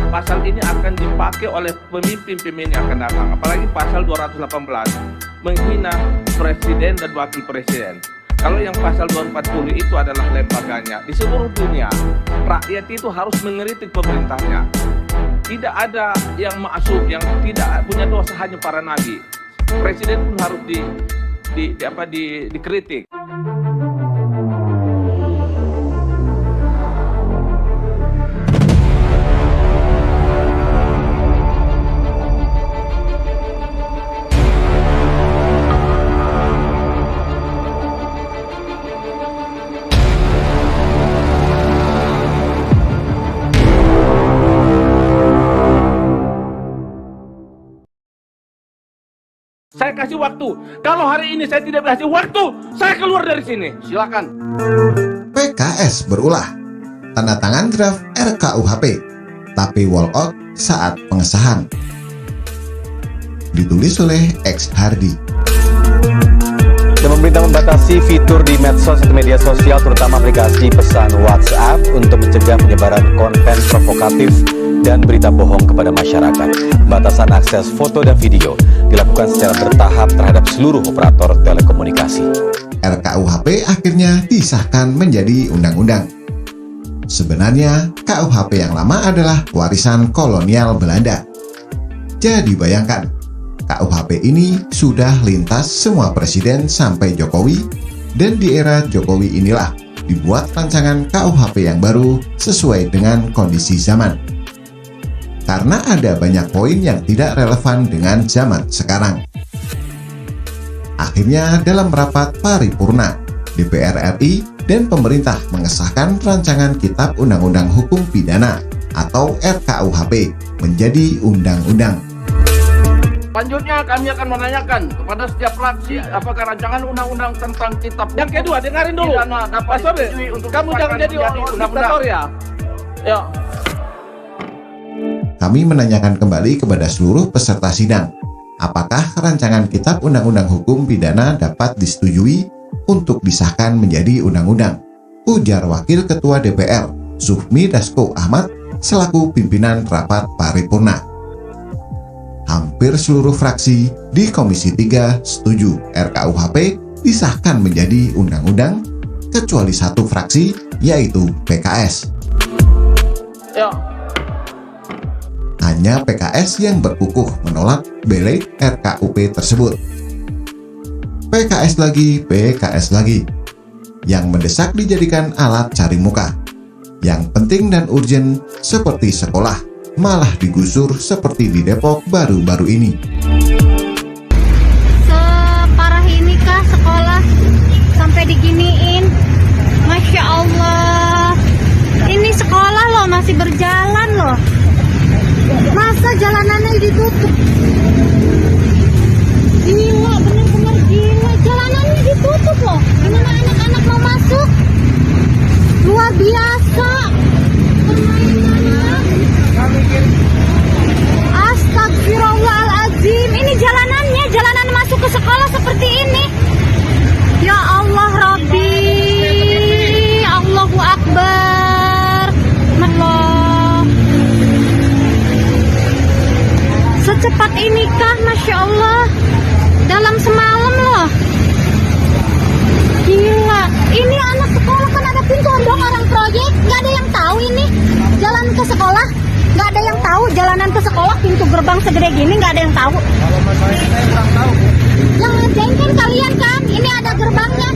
pasal ini akan dipakai oleh pemimpin-pemimpin yang akan datang. Apalagi pasal 218 menghina presiden dan wakil presiden. Kalau yang pasal 240 itu adalah lembaganya. Di seluruh dunia, rakyat itu harus mengkritik pemerintahnya. Tidak ada yang maksum, yang tidak punya dosa, hanya para nabi. Presiden pun harus dikritik. Saya kasih waktu. Kalau hari ini saya tidak kasih waktu, saya keluar dari sini. Silakan. PKS berulah. Tanda tangan draft RKUHP, tapi walkout saat pengesahan. Ditulis oleh X Hardi. Dan pemerintah membatasi fitur di medsos atau media sosial, terutama aplikasi pesan WhatsApp, untuk mencegah penyebaran konten provokatif dan berita bohong kepada masyarakat. Batasan akses foto dan video dilakukan secara bertahap terhadap seluruh operator telekomunikasi. RKUHP akhirnya disahkan menjadi undang-undang. Sebenarnya, KUHP yang lama adalah warisan kolonial Belanda. Jadi bayangkan, KUHP ini sudah lintas semua presiden sampai Jokowi, dan di era Jokowi inilah dibuat rancangan KUHP yang baru sesuai dengan kondisi zaman. Karena ada banyak poin yang tidak relevan dengan zaman sekarang. Akhirnya dalam rapat paripurna, DPR RI dan pemerintah mengesahkan rancangan Kitab Undang-Undang Hukum Pidana atau RKUHP menjadi undang-undang. Selanjutnya kami akan menanyakan kepada setiap fraksi apakah rancangan undang-undang tentang kitab. Yang kedua, dengarin dulu. Pak Sobri, kamu jangan jadi diktator ya. Ya. Kami menanyakan kembali kepada seluruh peserta sidang, apakah rancangan Kitab Undang-Undang Hukum Pidana dapat disetujui untuk disahkan menjadi undang-undang? Ujar Wakil Ketua DPR, Sufmi Dasko Ahmad, selaku pimpinan rapat paripurna. Hampir seluruh fraksi di Komisi 3 setuju RKUHP disahkan menjadi undang-undang, kecuali satu fraksi, yaitu PKS. Ya. Hanya PKS yang berkukuh menolak belek RKUP tersebut. PKS lagi, yang mendesak dijadikan alat cari muka. Yang penting dan urgent seperti sekolah, malah digusur seperti di Depok baru-baru ini. Separah inikah sekolah sampai diginiin? Masya Allah, ini sekolah loh masih berjalan loh. Masa jalanannya ditutup? Gila, bener-bener gila. Jalanannya ditutup loh. Gimana anak-anak mau masuk? Luar biasa. Astagfirullahaladzim. Ini jalanannya, jalanan masuk ke sekolah seperti ini. Ya Allah Rabbi, Allahu Akbar. Allah. Secepat inikah, Masya Allah. Dalam semalam loh. Gila. Ini anak sekolah kan ada pintu dong, orang proyek. Gak ada yang tahu ini jalan ke sekolah. Gak ada yang tahu jalanan ke sekolah, pintu gerbang segede gini gak ada yang tahu. Kalau masalah ini saya kurang tahu. Yang ngerjain kan kalian kan. Ini ada gerbangnya.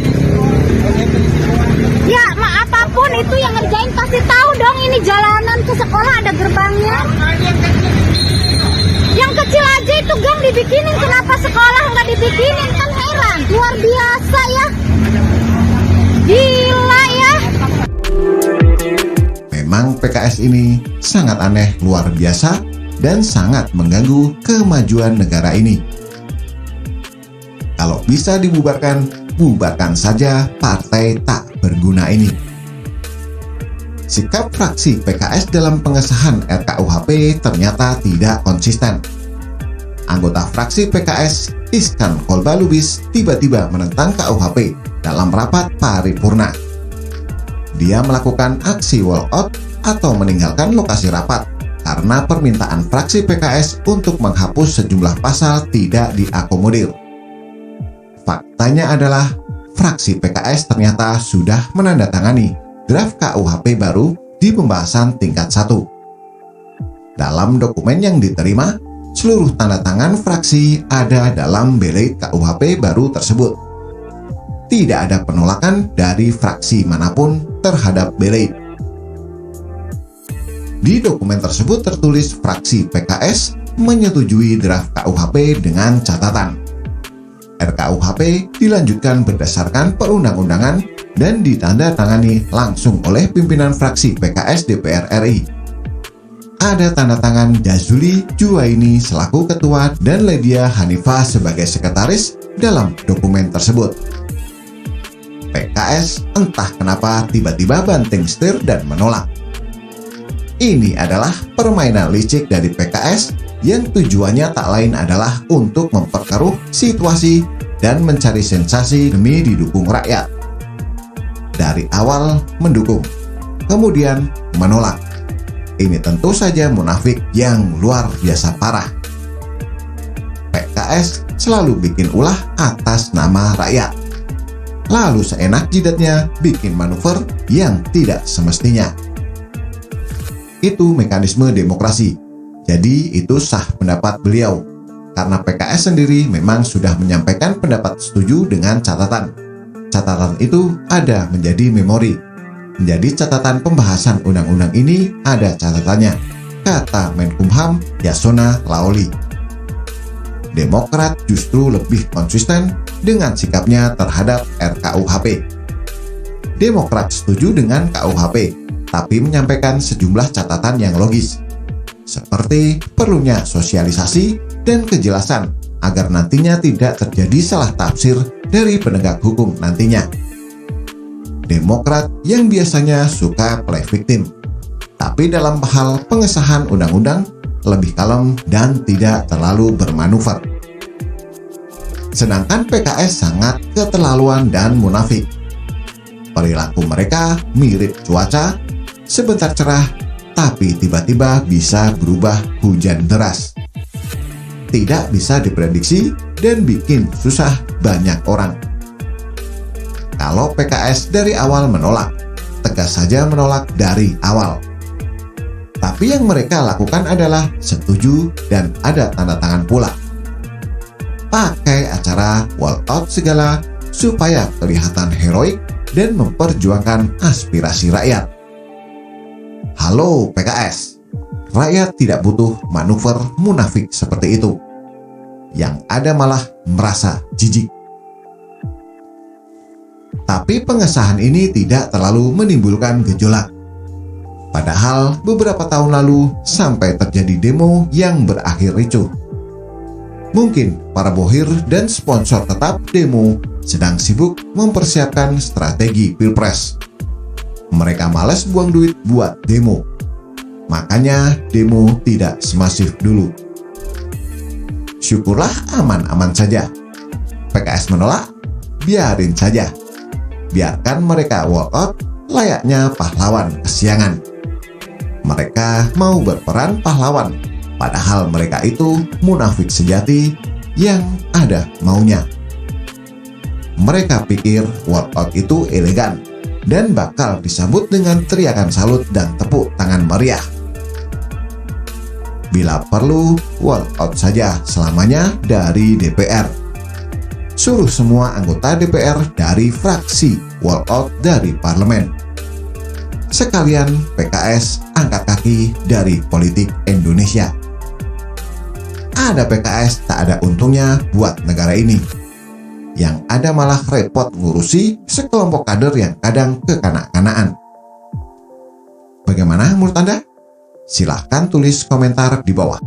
Ya, apapun itu yang ngerjain pasti tahu dong ini jalanan ke sekolah ada gerbangnya. Yang kecil aja itu gang dibikinin, kenapa sekolah nggak dibikinin? Kan heran, luar biasa ya. Gila ya. Memang PKS ini sangat aneh luar biasa dan sangat mengganggu kemajuan negara ini. Kalau bisa dibubarkan, bubarkan saja partai tak berguna ini. Sikap fraksi PKS dalam pengesahan RKUHP ternyata tidak konsisten. Anggota fraksi PKS, Iskan Kolbalubis, tiba-tiba menentang KUHP dalam rapat paripurna. Dia melakukan aksi walkout atau meninggalkan lokasi rapat karena permintaan fraksi PKS untuk menghapus sejumlah pasal tidak diakomodir. Faktanya adalah fraksi PKS ternyata sudah menandatangani draft KUHP baru di pembahasan tingkat 1. Dalam dokumen yang diterima, seluruh tanda tangan fraksi ada dalam beleit KUHP baru tersebut. Tidak ada penolakan dari fraksi manapun terhadap beleit. Di dokumen tersebut tertulis fraksi PKS menyetujui draft KUHP dengan catatan RKUHP dilanjutkan berdasarkan perundang-undangan dan ditandatangani langsung oleh pimpinan fraksi PKS DPR RI. Ada tanda tangan Jazuli Juwaini selaku ketua dan Ledia Hanifah sebagai sekretaris dalam dokumen tersebut. PKS entah kenapa tiba-tiba banting setir dan menolak. Ini adalah permainan licik dari PKS yang tujuannya tak lain adalah untuk memperkeruh situasi dan mencari sensasi demi didukung rakyat. Dari awal mendukung, kemudian menolak. Ini tentu saja munafik yang luar biasa parah. PKS selalu bikin ulah atas nama rakyat. Lalu seenak jidatnya bikin manuver yang tidak semestinya. Itu mekanisme demokrasi. Jadi itu sah pendapat beliau. Karena PKS sendiri memang sudah menyampaikan pendapat setuju dengan catatan. Catatan itu ada menjadi memori. Menjadi catatan pembahasan undang-undang ini ada catatannya, kata Menkumham Yasona Laoli. Demokrat justru lebih konsisten dengan sikapnya terhadap RKUHP. Demokrat setuju dengan KUHP, tapi menyampaikan sejumlah catatan yang logis, seperti perlunya sosialisasi dan kejelasan agar nantinya tidak terjadi salah tafsir dari penegak hukum nantinya. Demokrat yang biasanya suka play victim, tapi dalam hal pengesahan undang-undang lebih kalem dan tidak terlalu bermanuver. Sedangkan PKS sangat keterlaluan dan munafik. Perilaku mereka mirip cuaca, sebentar cerah, tapi tiba-tiba bisa berubah hujan deras. Tidak bisa diprediksi dan bikin susah banyak orang. Kalau PKS dari awal menolak, tegas saja menolak dari awal. Tapi yang mereka lakukan adalah setuju dan ada tanda tangan pula. Pakai acara walkout segala supaya kelihatan heroik dan memperjuangkan aspirasi rakyat. Halo PKS, rakyat tidak butuh manuver munafik seperti itu. Yang ada malah merasa jijik. Tapi pengesahan ini tidak terlalu menimbulkan gejolak. Padahal beberapa tahun lalu sampai terjadi demo yang berakhir ricuh. Mungkin para bohir dan sponsor tetap demo sedang sibuk mempersiapkan strategi Pilpres. Mereka malas buang duit buat demo. Makanya demo tidak semasif dulu. Syukurlah aman-aman saja. PKS menolak, biarin saja. Biarkan mereka walkout layaknya pahlawan kesiangan. Mereka mau berperan pahlawan, padahal mereka itu munafik sejati yang ada maunya. Mereka pikir walkout itu elegan dan bakal disambut dengan teriakan salut dan tepuk tangan meriah. Bila perlu, walkout saja selamanya dari DPR. Suruh semua anggota DPR dari fraksi walkout dari parlemen. Sekalian PKS angkat kaki dari politik Indonesia. Ada PKS tak ada untungnya buat negara ini. Yang ada malah repot ngurusi sekelompok kader yang kadang kekanak-kanaan. Bagaimana menurut Anda? Silahkan tulis komentar di bawah.